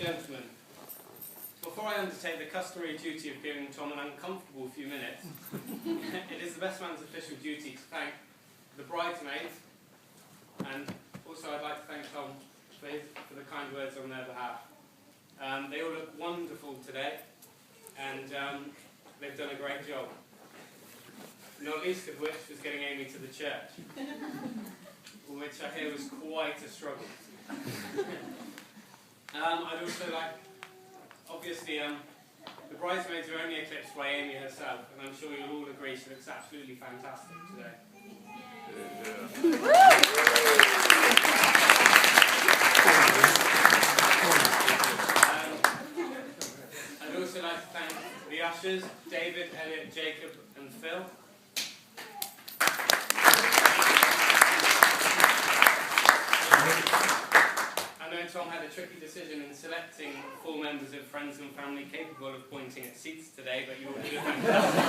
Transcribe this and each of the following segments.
gentlemen, before I undertake the customary duty of giving Tom an uncomfortable few minutes, it is the best man's official duty to thank the bridesmaids, and also I'd like to thank Tom for the kind words on their behalf. They all look wonderful today, and they've done a great job. Not least of which was getting Amy to the church, which I hear was quite a struggle. I'd also like, obviously, the bridesmaids are only eclipsed by Amy herself, and I'm sure you'll all agree she looks absolutely fantastic today. I'd also like to thank the ushers, David, Elliot, Jacob, and Phil. I know Tom had a tricky decision in selecting 4 members of friends and family capable of pointing at seats today, but you all did a fantastic.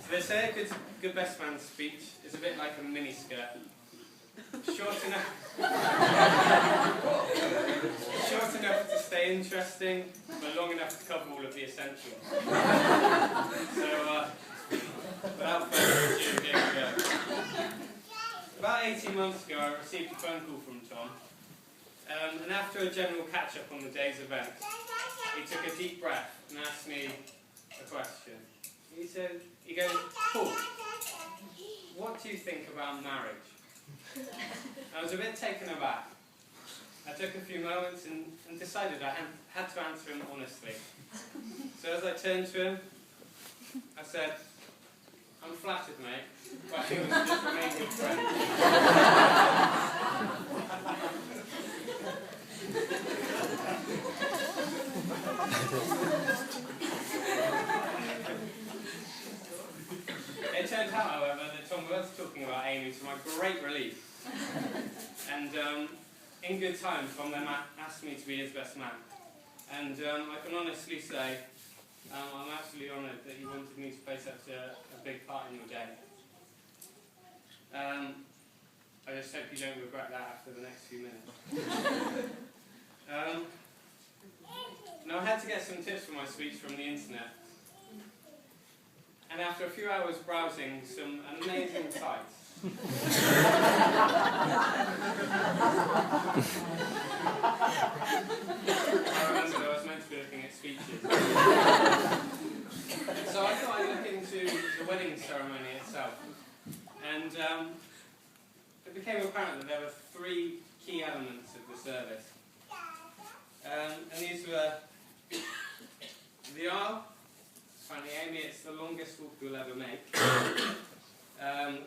So they say a good best man's speech is a bit like a mini-skirt. Short enough to stay interesting, but long enough to cover all of the essentials. So, without further ado, here we go. About 18 months ago, I received a phone call from Tom, and after a general catch-up on the day's events, he took a deep breath and asked me a question. He goes, "Paul, what do you think about marriage?" I was a bit taken aback. I took a few moments and decided I had to answer him honestly. So as I turned to him, I said, "I'm flattered, mate, but I think we should just remain good friends." It turned out, however, that Tom was talking about Amy to my great relief. And in good time, Tom then asked me to be his best man. And I can honestly say, I'm absolutely honoured that he wanted me to play such a big part in your day. I just hope you don't regret that after the next few minutes. Now I had to get some tips for my speech from the internet. And after a few hours browsing some amazing sites, I remember I was meant to be looking at speeches. So I thought I'd look into the wedding ceremony itself. And it became apparent that there were 3 key elements of the service. And these were the aisle. Apparently, Amy, it's the longest walk you'll ever make.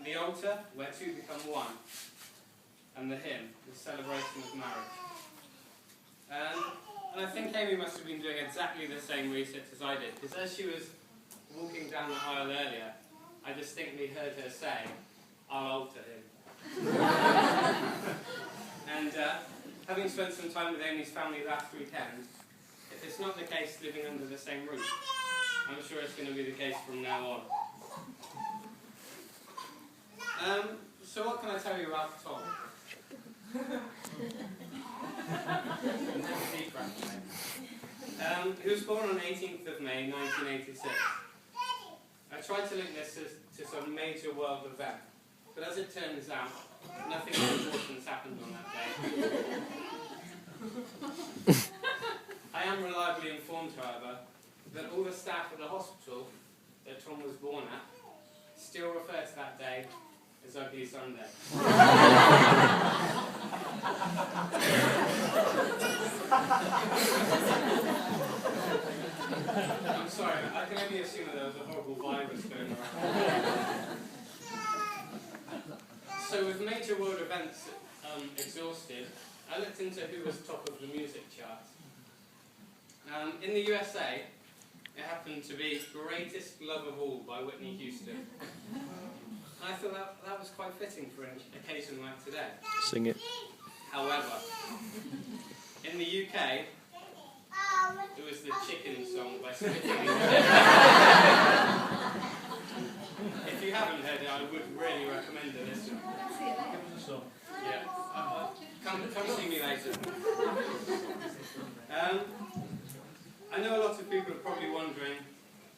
The altar, where 2 become 1. And the hymn, the celebration of marriage. And I think Amy must have been doing exactly the same research as I did, because as she was walking down the aisle earlier, I distinctly heard her say, "I'll alter him." And having spent some time with Amy's family last weekend, if it's not the case living under the same roof, I'm sure it's going to be the case from now on. So what can I tell you about Tom? He was born on 18th of May 1986. I tried to link this to some major world event, but as it turns out, nothing of importance happened on that day. I am reliably informed, however, that all the staff at the hospital that Tom was born at still refer to that day as Ugly Sunday. I'm sorry, I can only assume that there was a horrible virus going around. So with major world events exhausted, I looked into who was top of the music charts. In the USA, it happened to be Greatest Love of All by Whitney Houston. And I thought that was quite fitting for an occasion like today. Sing it. However, in the UK, it was the Chicken Song by Spitting in If you haven't heard it, I would really recommend it. Listen. Give us a song. Yeah. Come see me later. I know a lot of people are probably wondering,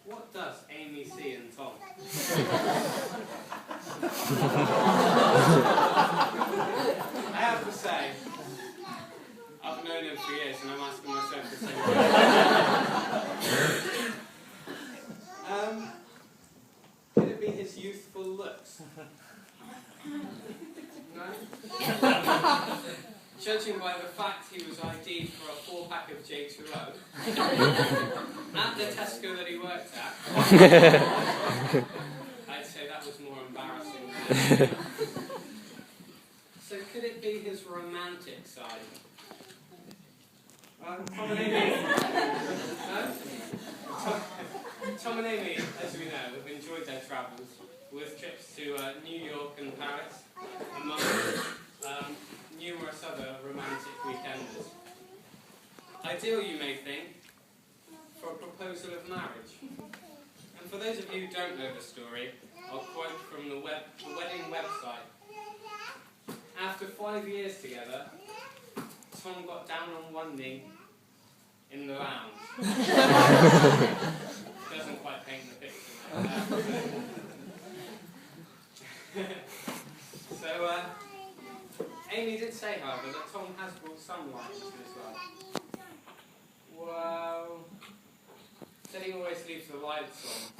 what does Amy see in Tom? I have to say, I've known him for years and I'm asking myself the same question. Could it be his youthful looks? No? Judging by the fact he was ID'd for a 4-pack of J2O at the Tesco that he worked at, I'd say that was more embarrassing. So could it be his romantic side? Tom and Amy, Tom and Amy, as we know, have enjoyed their travels with trips to New York and Paris, among numerous other romantic weekenders. Ideal, you may think, for a proposal of marriage. And for those of you who don't know the story, I'll quote from the wedding website. After 5 years together, Tom got down on one knee in the lounge. Doesn't quite paint the picture. So, Amy did say, however, that Tom has brought some light into his life. Well, said he always leaves the lights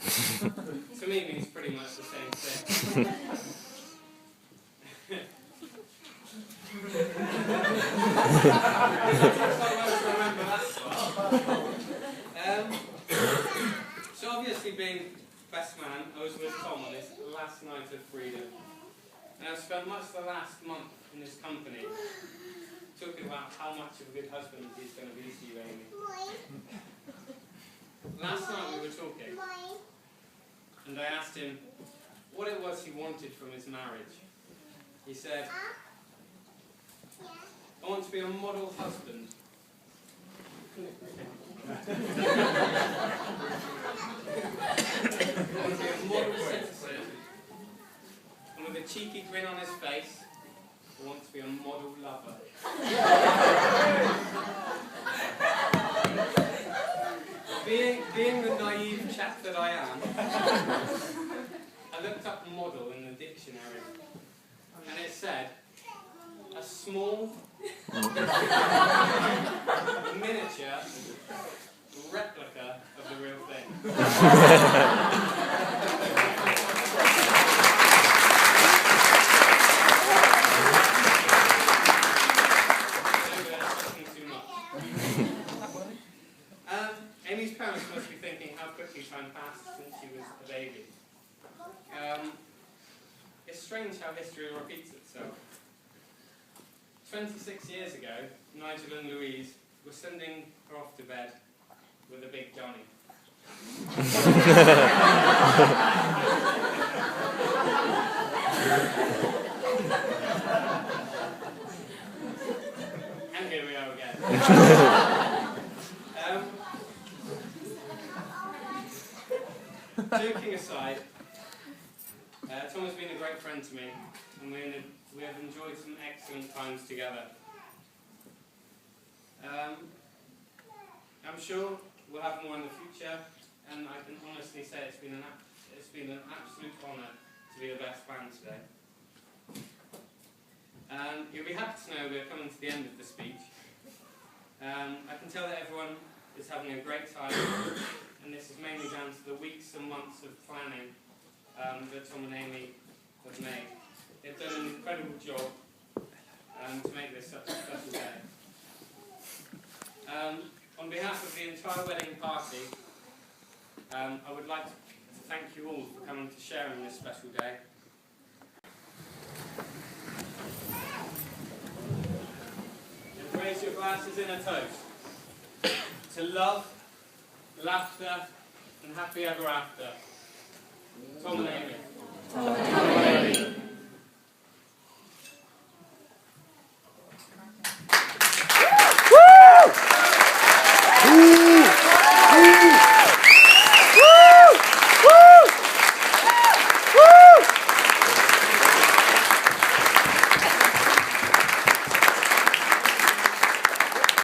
on. To me, means pretty much the same thing. Remember that so obviously, being best man, I was with Tom on his last night of freedom. And I've spent much of the last month in his company talking about how much of a good husband he's going to be to you, Amy. Last night we were talking, and I asked him what it was he wanted from his marriage. He said, I want to be a model husband. I want to be a model citizen. And with a cheeky grin on his face, I want to be a model lover. Being the naive chap that I am, I looked up model in the dictionary, and it said, a small, miniature replica of the real thing. Amy's parents must be thinking how quickly time passed since she was a baby. It's strange how history repeats itself. 26 years ago, Nigel and Louise were sending her off to bed with a big Johnny. And here we are again. Joking aside, Tom has been a great friend to me, and we have enjoyed some excellent times together. I'm sure we'll have more in the future, and I can honestly say it's been an absolute honour to be the best man today. You'll be happy to know we're coming to the end of the speech. I can tell that everyone is having a great time, and this is mainly down to the weeks and months of planning that Tom and Amy have made. They've done an incredible job to make this such a special day. On behalf of the entire wedding party, I would like to thank you all for coming to share in this special day. And raise your glasses in a toast to love, laughter, and happy ever after. Tom and Amy.